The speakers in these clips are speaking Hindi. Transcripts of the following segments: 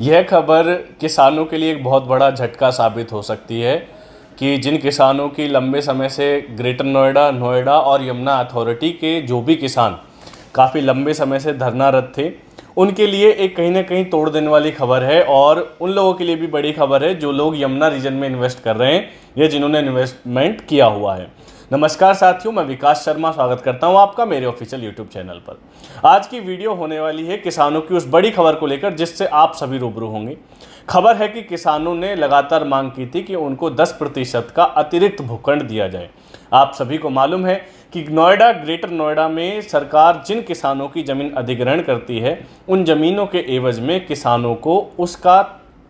यह खबर किसानों के लिए एक बहुत बड़ा झटका साबित हो सकती है कि जिन किसानों की लंबे समय से ग्रेटर नोएडा और यमुना अथॉरिटी के जो भी किसान काफ़ी लंबे समय से धरनारत थे, उनके लिए एक कहीं ना कहीं तोड़ देने वाली खबर है। और उन लोगों के लिए भी बड़ी खबर है जो लोग यमुना रीजन में इन्वेस्ट कर रहे हैं या जिन्होंने इन्वेस्टमेंट किया हुआ है। नमस्कार साथियों, मैं विकास शर्मा स्वागत करता हूं आपका मेरे ऑफिशियल यूट्यूब चैनल पर। आज की वीडियो होने वाली है किसानों की उस बड़ी खबर को लेकर जिससे आप सभी रूबरू होंगे। खबर है कि किसानों ने लगातार मांग की थी कि उनको 10% का अतिरिक्त भूखंड दिया जाए। आप सभी को मालूम है कि ग्रेटर नोएडा में सरकार जिन किसानों की ज़मीन अधिग्रहण करती है, उन ज़मीनों के एवज में किसानों को उसका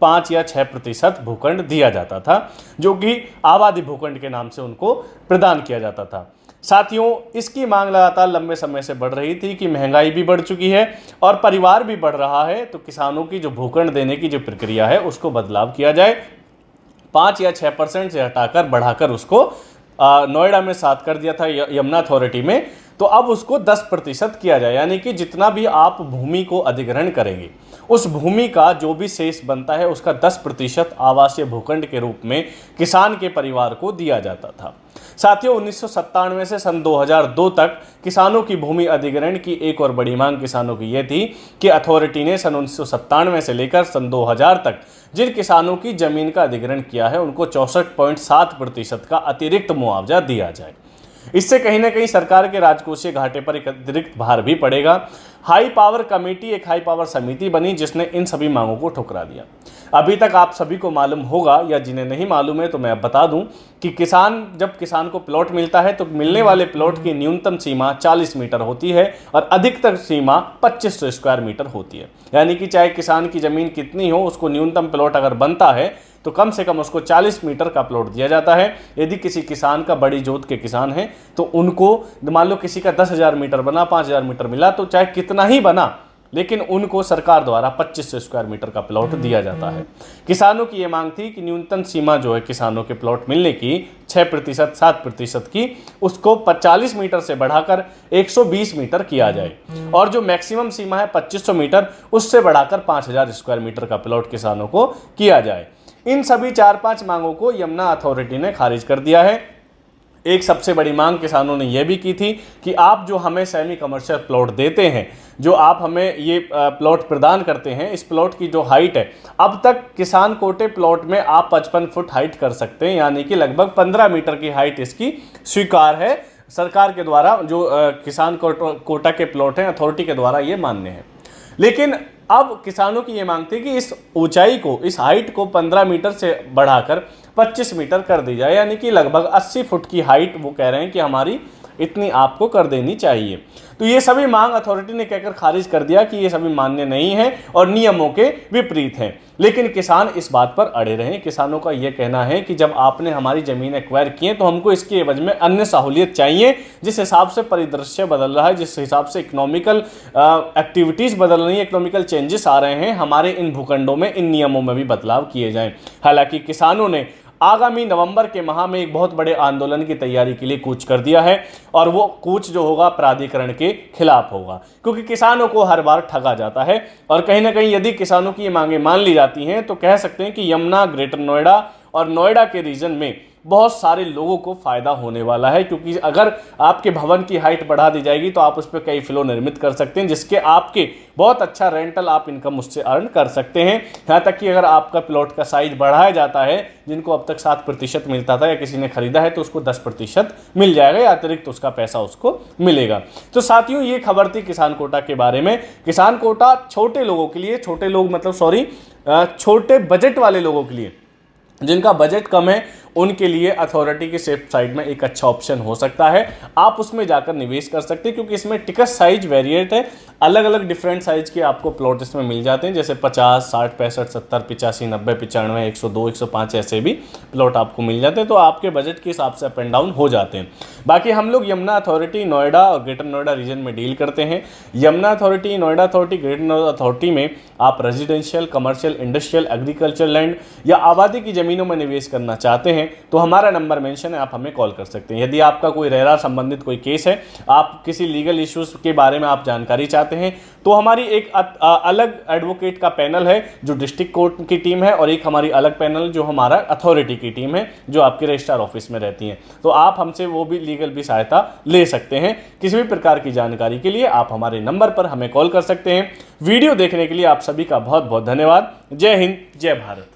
5 या 6% भूखंड दिया जाता था, जो कि आबादी भूखंड के नाम से उनको प्रदान किया जाता था। साथियों, इसकी मांग लगातार लंबे समय से बढ़ रही थी कि महंगाई भी बढ़ चुकी है और परिवार भी बढ़ रहा है, तो किसानों की जो भूखंड देने की जो प्रक्रिया है उसको बदलाव किया जाए। 5 या 6% से हटाकर बढ़ाकर उसको नोएडा में 7 कर दिया था यमुना अथॉरिटी में, तो अब उसको 10% किया जाए। यानी कि जितना भी आप भूमि को अधिग्रहण करेंगे उस भूमि का जो भी शेष बनता है उसका 10% आवासीय भूखंड के रूप में किसान के परिवार को दिया जाता था। साथियों, 1997 से सन 2002 तक किसानों की भूमि अधिग्रहण की एक और बड़ी मांग किसानों की यह थी कि अथॉरिटी ने सन 1997 से लेकर सन 2000 तक जिन किसानों की जमीन का अधिग्रहण किया है उनको 64.7% का अतिरिक्त मुआवजा दिया जाए। इससे कहीं ना कहीं सरकार के राजकोषीय घाटे पर एक अतिरिक्त भार भी पड़ेगा। हाई पावर कमेटी एक हाई पावर समिति बनी जिसने इन सभी मांगों को ठुकरा दिया। अभी तक आप सभी को मालूम होगा, या जिन्हें नहीं मालूम है तो मैं अब बता दूं कि जब किसान को प्लॉट मिलता है तो मिलने वाले प्लॉट की न्यूनतम सीमा 40 मीटर होती है और अधिकतम सीमा 2500 स्क्वायर मीटर होती है। यानी कि चाहे किसान की ज़मीन कितनी हो, उसको न्यूनतम प्लॉट अगर बनता है तो कम से कम उसको 40 मीटर का प्लॉट दिया जाता है। यदि किसी किसान का बड़ी जोत के किसान है तो उनको मान लो किसी का 10,000 मीटर बना, 5,000 मीटर मिला, तो चाहे कितना ही बना लेकिन उनको सरकार द्वारा 2500 स्क्वायर मीटर का प्लॉट दिया जाता है। किसानों की यह मांग थी कि न्यूनतम सीमा जो है किसानों के प्लॉट मिलने की 6% 7% की, उसको 40 मीटर से बढ़ाकर 120 मीटर किया जाए और जो मैक्सिमम सीमा है 2500 मीटर उससे बढ़ाकर 5000 स्क्वायर मीटर का प्लॉट किसानों को किया जाए। इन सभी 4-5 मांगों को यमुना अथॉरिटी ने खारिज कर दिया है। एक सबसे बड़ी मांग किसानों ने यह भी की थी कि आप जो हमें सेमी कमर्शियल प्लॉट देते हैं, जो आप हमें ये प्लॉट प्रदान करते हैं, इस प्लॉट की जो हाइट है, अब तक किसान कोटे प्लॉट में आप 55 फुट हाइट कर सकते हैं, यानी कि लगभग 15 मीटर की हाइट इसकी स्वीकार है सरकार के द्वारा। जो किसान कोटा के प्लॉट हैं अथॉरिटी के द्वारा ये मान्य है। लेकिन अब किसानों की ये मांग थी कि इस ऊंचाई को, इस हाइट को 15 मीटर से बढ़ाकर 25 मीटर कर दी जाए, यानी कि लगभग 80 फुट की हाइट वो कह रहे हैं कि हमारी इतनी आपको कर देनी चाहिए। तो ये सभी मांग अथॉरिटी ने कहकर खारिज कर दिया कि ये सभी मान्य नहीं है और नियमों के विपरीत हैं। लेकिन किसान इस बात पर अड़े रहे। किसानों का यह कहना है कि जब आपने हमारी ज़मीन एक्वायर की है तो हमको इसके एवज में अन्य सहूलियत चाहिए। जिस हिसाब से परिदृश्य बदल रहा है, जिस हिसाब से इकोनॉमिकल एक्टिविटीज़ बदल रही हैं, इकोनॉमिकल चेंजेस आ रहे हैं, हमारे इन भूखंडों में इन नियमों में भी बदलाव किए जाएँ। हालांकि किसानों ने आगामी नवंबर के माह में एक बहुत बड़े आंदोलन की तैयारी के लिए कूच कर दिया है और वो कूच जो होगा प्राधिकरण के खिलाफ होगा, क्योंकि किसानों को हर बार ठगा जाता है। और कहीं ना कहीं यदि किसानों की ये मांगें मान ली जाती हैं तो कह सकते हैं कि यमुना, ग्रेटर नोएडा और नोएडा के रीजन में बहुत सारे लोगों को फायदा होने वाला है। क्योंकि अगर आपके भवन की हाइट बढ़ा दी जाएगी तो आप उस पर कई फ्लोर निर्मित कर सकते हैं, जिसके आपके बहुत अच्छा रेंटल आप इनकम उससे अर्न कर सकते हैं। यहाँ तक कि अगर आपका प्लॉट का साइज बढ़ाया जाता है, जिनको अब तक 7% मिलता था या किसी ने खरीदा है तो उसको 10% मिल जाएगा या अतिरिक्त उसका पैसा उसको मिलेगा। तो साथियों, ये खबर थी किसान कोटा के बारे में। किसान कोटा छोटे लोगों के लिए, छोटे बजट वाले लोगों के लिए, जिनका बजट कम है, उनके लिए अथॉरिटी की सेफ साइड में एक अच्छा ऑप्शन हो सकता है। आप उसमें जाकर निवेश कर सकते हैं क्योंकि इसमें टिकट साइज वेरिएट है, अलग अलग डिफरेंट साइज के आपको प्लॉट इसमें मिल जाते हैं, जैसे 50, 60, 65, 70, 85, 90, 95, 102, 105 ऐसे भी प्लॉट आपको मिल जाते हैं। तो आपके बजट के हिसाब से अप एंड डाउन हो जाते हैं। बाकी हम लोग यमुना अथॉरिटी, नोएडा और ग्रेटर नोएडा रीजन में डील करते हैं। Yamuna authority, Noida authority, greater Noida authority में आप residential, commercial, industrial, agriculture land या आबादी की ज़मीनों में निवेश करना चाहते हैं हैं तो हमारा नंबर मेंशन है, आप हमें कॉल कर सकते हैं। यदि आपका कोई रेरा संबंधित कोई केस है, आप किसी लीगल इश्यूज के बारे में आप जानकारी चाहते हैं, तो हमारी एक अलग एडवोकेट का पैनल है जो डिस्ट्रिक्ट कोर्ट की टीम है, और एक हमारी अलग पैनल जो हमारा अथॉरिटी की टीम है जो आपके रजिस्ट्रार ऑफिस में रहती हैं। तो आप हमसे वो भी लीगल भी सहायता ले सकते हैं। किसी भी प्रकार की जानकारी के लिए आप हमारे नंबर पर हमें कॉल कर सकते हैं। वीडियो देखने के लिए आप सभी का बहुत बहुत धन्यवाद। जय हिंद, जय भारत।